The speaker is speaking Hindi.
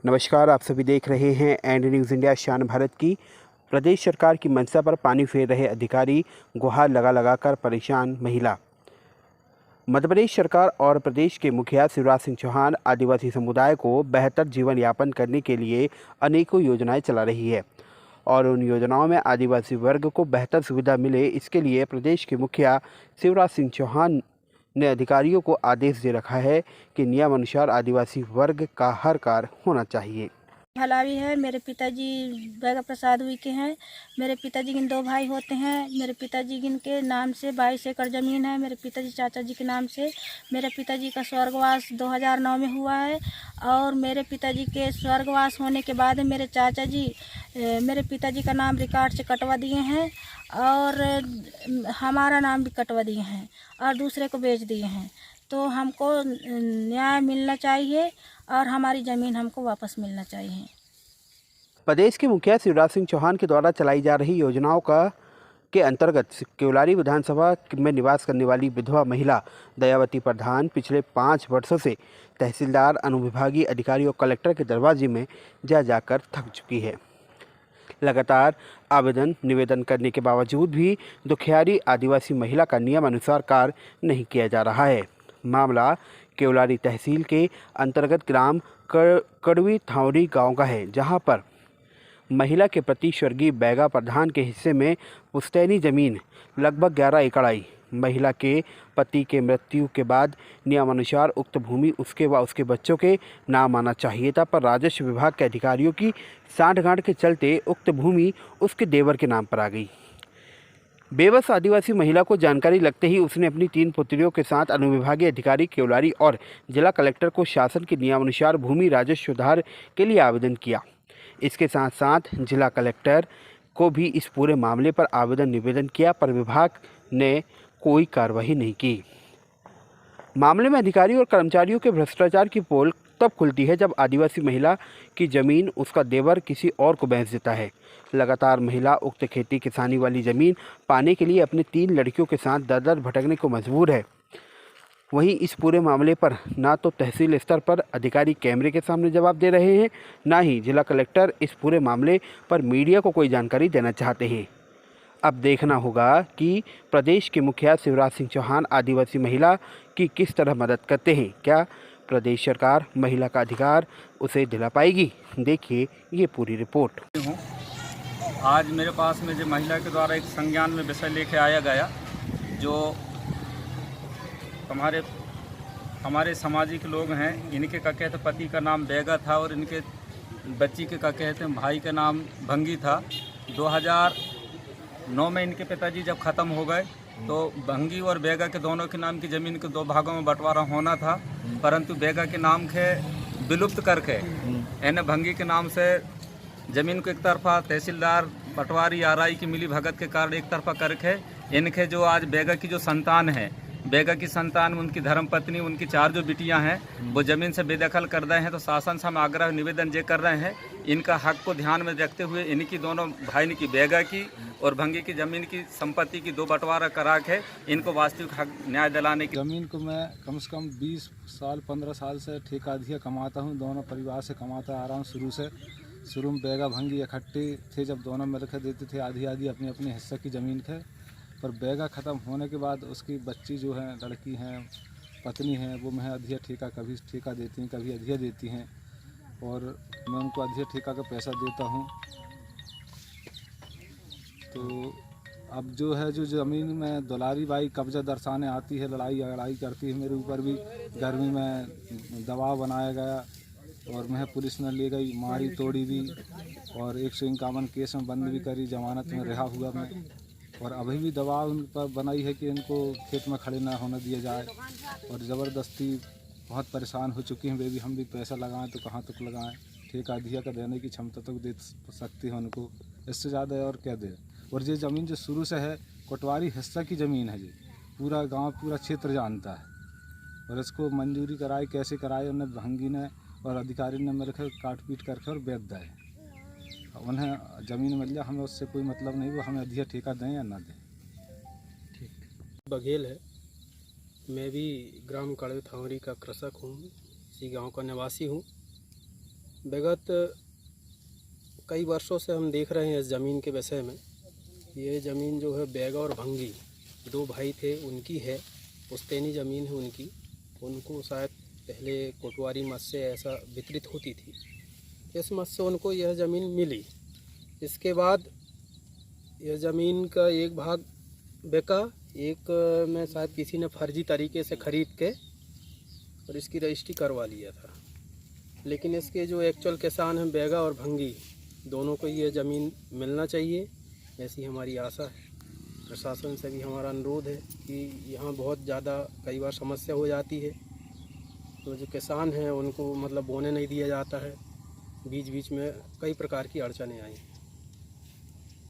नमस्कार, आप सभी देख रहे हैं एंड न्यूज़ इंडिया शान भारत की। प्रदेश सरकार की मंशा पर पानी फेर रहे अधिकारी, गुहार लगा कर परेशान महिला। मध्य प्रदेश सरकार और प्रदेश के मुखिया शिवराज सिंह चौहान आदिवासी समुदाय को बेहतर जीवन यापन करने के लिए अनेकों योजनाएं चला रही है और उन योजनाओं में आदिवासी वर्ग को बेहतर सुविधा मिले, इसके लिए प्रदेश के मुखिया शिवराज सिंह चौहान ने अधिकारियों को आदेश दे रखा है कि नियमानुसार आदिवासी वर्ग का हर कार्य होना चाहिए। भलावी है। मेरे पिताजी बैगा प्रसाद हुई के हैं। मेरे पिताजी के 2 भाई होते हैं। मेरे पिताजी के नाम से 22 एकड़ ज़मीन है। मेरे पिताजी चाचा जी के नाम से। मेरे पिताजी का स्वर्गवास 2009 में हुआ है और मेरे पिताजी के स्वर्गवास होने के बाद मेरे चाचा जी मेरे पिताजी का नाम रिकॉर्ड से कटवा दिए हैं और हमारा नाम भी कटवा दिए हैं और दूसरे को बेच दिए हैं। तो हमको न्याय मिलना चाहिए और हमारी ज़मीन हमको वापस मिलना चाहिए। प्रदेश के मुखिया शिवराज सिंह चौहान के द्वारा चलाई जा रही योजनाओं का के अंतर्गत केवलारी विधानसभा में निवास करने वाली विधवा महिला दयावती प्रधान पिछले 5 वर्षों से तहसीलदार, अनुविभागीय अधिकारी और कलेक्टर के दरवाजे में जा जाकर थक चुकी है। लगातार आवेदन निवेदन करने के बावजूद भी दुखियारी आदिवासी महिला का नियम अनुसार कार्य नहीं किया जा रहा है। मामला केवलारी तहसील के अंतर्गत ग्राम कड़वी थावरी गांव का है, जहां पर महिला के प्रति स्वर्गीय बैगा प्रधान के हिस्से में पुश्तैनी जमीन लगभग 11 एकड़ आई। महिला के पति के मृत्यु के बाद नियमानुसार उक्त भूमि उसके व उसके बच्चों के नाम आना चाहिए था, पर राजस्व विभाग के अधिकारियों की सांठगांठ के चलते उक्त भूमि उसके देवर के नाम पर आ गई। बेबस आदिवासी महिला को जानकारी लगते ही उसने अपनी 3 पुत्रियों के साथ अनुविभागीय अधिकारी केवलारी और जिला कलेक्टर को शासन के नियमानुसार भूमि राजस्व सुधार के लिए आवेदन किया। इसके साथ साथ जिला कलेक्टर को भी इस पूरे मामले पर आवेदन निवेदन किया, पर विभाग ने कोई कार्रवाई नहीं की। मामले में अधिकारियों और कर्मचारियों के भ्रष्टाचार की पोल तब खुलती है जब आदिवासी महिला की जमीन उसका देवर किसी और को बेच देता है। लगातार महिला उक्त खेती किसानी वाली जमीन पाने के लिए अपनी 3 लड़कियों के साथ दर-दर भटकने को मजबूर है। वहीं इस पूरे मामले पर ना तो तहसील स्तर पर अधिकारी कैमरे के सामने जवाब दे रहे हैं, ना ही जिला कलेक्टर इस पूरे मामले पर मीडिया को कोई जानकारी देना चाहते हैं। अब देखना होगा कि प्रदेश के मुखिया शिवराज सिंह चौहान आदिवासी महिला की किस तरह मदद करते हैं। क्या प्रदेश सरकार महिला का अधिकार उसे दिला पाएगी? देखिए ये पूरी रिपोर्ट। आज मेरे पास में जो महिला के द्वारा एक संज्ञान में विषय लेके आया गया, जो हमारे सामाजिक लोग हैं, इनके का कहते पति का नाम बैगा था और इनके बच्ची के का कहते हैं भाई का नाम भंगी था। 2009 में इनके पिताजी जब ख़त्म हो गए तो भंगी और बैगा के दोनों के नाम की ज़मीन के 2 भागों में बंटवारा होना था, परंतु बैगा के नाम के विलुप्त करके इन्हें भंगी के नाम से ज़मीन को एक तरफा तहसीलदार पटवारी आरआई की मिली भगत के कारण एक तरफा करके इनके जो आज बैगा की जो संतान है, बैगा की संतान, उनकी धर्मपत्नी, उनकी 4 जो बिटियां हैं वो ज़मीन से बेदखल कर रहे हैं। तो शासन से हम आग्रह निवेदन ये कर रहे हैं, इनका हक को ध्यान में रखते हुए इनकी दोनों भाई की बैगा की और भंगी की ज़मीन की संपत्ति की 2 बंटवारा करा के इनको वास्तविक हक न्याय दिलाने की। ज़मीन को मैं कम से कम 20 साल 15 साल से ठेका अधिया कमाता हूँ। दोनों परिवार से कमाता आ रहा हूँ। शुरू में बैगा भंगी इकट्ठे थे, जब दोनों मिलकर देते थे आधी आधी अपने अपने हिस्से की ज़मीन के। पर बैगा ख़त्म होने के बाद उसकी बच्ची जो है, लड़की हैं, पत्नी हैं, वो मैं अधिया ठेका कभी ठेका देती हैं, कभी अधिया देती हैं और मैं उनको अधिया ठेका का पैसा देता हूँ। तो अब जो है जो ज़मीन में दुलारी बाई कब्जा दर्शाने आती है, लड़ाई करती है। मेरे ऊपर भी गर्मी में दबाव बनाया गया और मैं पुलिस ने ले गई, मारी तोड़ी भी और 151 केस में बंद भी करी, जमानत में रिहा हुआ मैं। और अभी भी दबाव उन पर बनाई है कि इनको खेत में खड़े ना होने दिया जाए और ज़बरदस्ती बहुत परेशान हो चुकी हैं वे भी। हम भी पैसा लगाएं तो कहाँ तक लगाएं, ठेका अधिया का देने की क्षमता तो दे सकती है उनको, इससे ज़्यादा और क्या दे। और ये ज़मीन जो शुरू से है कोटवारी हिस्सा की ज़मीन है, जी पूरा गांव पूरा क्षेत्र जानता है और इसको मंजूरी कराई कैसे कराई उन्हें भंगी ने और अधिकारी ने मिलकर काट पीट करके और बेच दिए। उन्हें ज़मीन मिल जाए, हमें उससे कोई मतलब नहीं, वो हमें अधिया ठेका दें या ना दें। ठीक बघेल है। मैं भी ग्राम कड़वे थावरी का कृषक हूँ, इसी गांव का निवासी हूँ विगत कई वर्षों से हम देख रहे हैं इस ज़मीन के विषय में। ये ज़मीन जो है बैगा और भंगी दो भाई थे, उनकी है। पुश्तैनी ज़मीन है उनकी। उनको शायद पहले कोटवारी मत से ऐसा वितरित होती थी, इस मत से उनको यह ज़मीन मिली। इसके बाद यह ज़मीन का एक भाग बेका, एक में शायद किसी ने फर्जी तरीके से ख़रीद के और इसकी रजिस्ट्री करवा लिया था। लेकिन इसके जो एक्चुअल किसान हैं बैगा और भंगी, दोनों को ये ज़मीन मिलना चाहिए, ऐसी हमारी आशा है। प्रशासन से भी हमारा अनुरोध है कि यहाँ बहुत ज़्यादा कई बार समस्या हो जाती है, तो जो किसान हैं उनको मतलब बोने नहीं दिया जाता है। बीच बीच में कई प्रकार की अड़चनें आई।